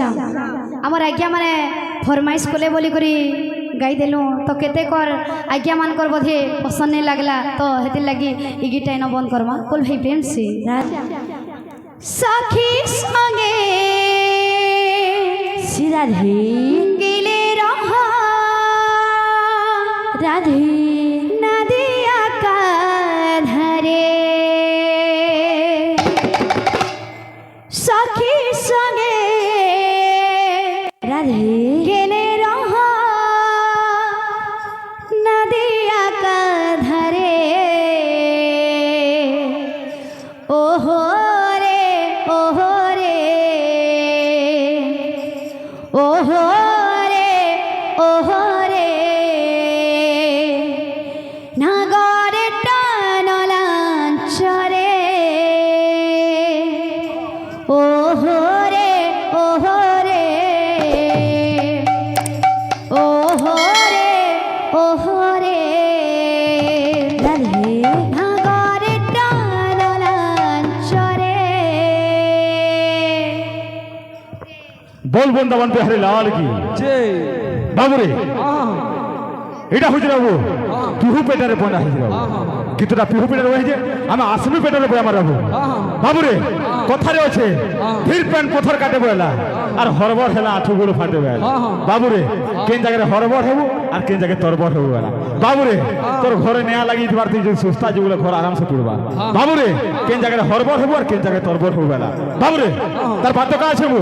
আচ্ছা আমার আজ্ঞা মানে ফরমাইশ কলে বলি করি গাই দেলু তো কেতে কর আজ্ঞা মানকর বোধে পছন্দ नहीं লাগলা তো হেতির লাগি ই গীতটা ন বন্ধ করমা কোল ভাই প্রেম সে সাখী সঙ্গে রাধে গেলে রহা রাধে নদিয়া কাঁধরে সখী সঙ্গে রাধে গেলে রহা নদিয়া কাঁধরে ওহো রে ওহো রে ওহো রে ওহো রে নাগরে টানলাঞ্চরে ওহো রে ওহো রে ওহো রে ওহো রে রাধে নাগরে টানলাঞ্চরে बोल बृंदावन बिहारी लाल की जय बाबू रे এটা হইছে বাবু हाँ। পিহু পেটারে বনা হইছে বাবু हाँ। কিতটা পিহু পেটারে হইছে আমি আসমি পেটারে বই আমার বাবু हाँ। বাবু রে কথারে আছে हाँ। ফির পেন পথর কাটে বলা আর হরবর হেলা আঠু গুলো ফাটে বলা हाँ, हाँ। বাবু রে কেন জায়গায় হরবর হবু আর কেন জায়গায় তরবর হবু বলা বাবু রে তোর ঘরে নেয়া লাগি দিবার তুই যে সুস্তা যেগুলো ঘর আরামসে পড়বা हाँ। বাবু রে কেন জায়গায় হরবর হবু আর কেন জায়গায় তরবর হবু বলা বাবু রে তার বাধ্যকা আছে বু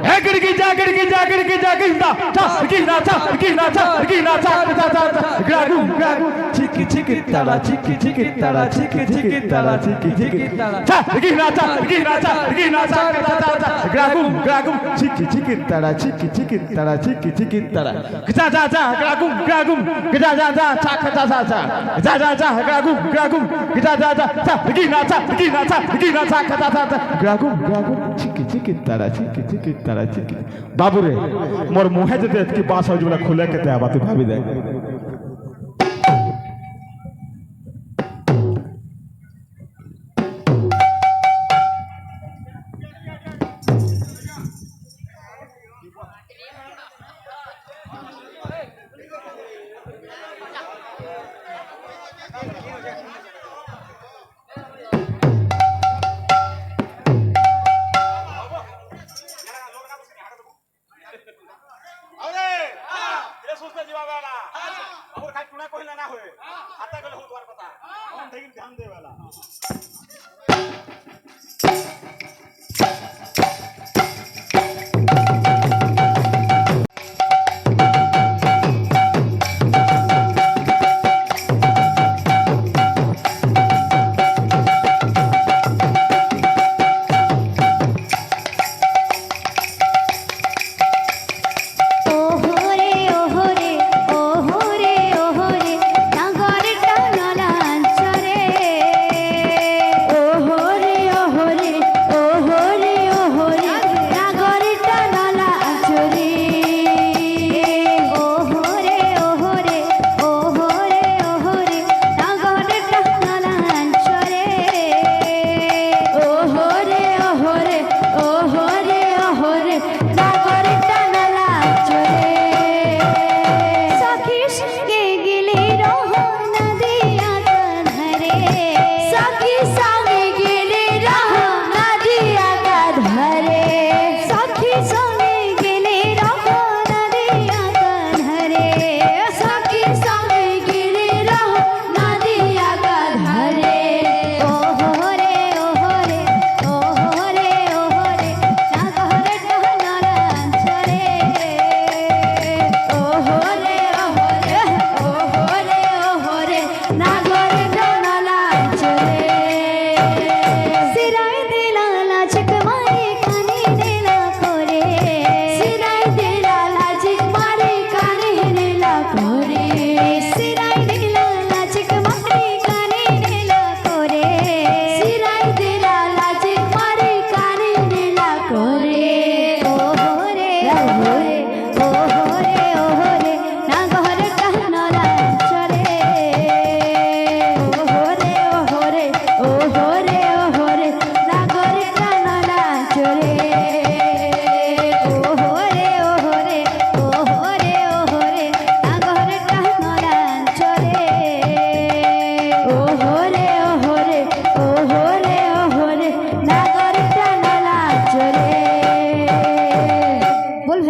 হে গড়কি যা গড়কি যা গড়কি যা গিনা চা গিনা চা গিনা চা গিনা চা চা চা গ্রাগু গ্রাগু चिकी चिकी तारा चिकी चिकी तारा चिकी चिकी तारा चिकी चिकी तारा চা গিনা চা গিনা চা গিনা চা চা চা গ্রাগু গ্রাগু चिकी चिकी तारा चिकी चिकी तारा चिकी चिकी तारा চা চা চা গ্রাগু গ্রাগু গিনা চা চা চা চা চা চা চা চা চা গ্রাগু গ্রাগু গিনা চা চা চা গিনা চা গিনা চা গিনা চা চা চা চা গ্রাগু গ্রাগু चिकी चिकी तारा चिकी चिकी तारा चिकी बाबू रे मोर मुहे जते की बास हो जुला खुले केते आबा तू भाभी दे ওহো রে ওহো রে ওহো রে ওহো রে নাগরে টানলাঞ্চরে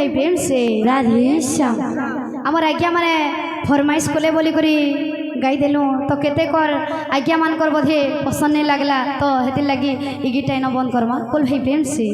ভাই প্রেম সে রাধে শ্যাম আমার আজ্ঞা মানে ফরমাইশ কলে বলি করি গাই দেলু তো কেতে কর আজ্ঞা মান কর বোধে পছন্দ নেই লাগলা তো হেতির লাগি ই গীতটা বন্ধ করমা কুল ভাই প্রেম সে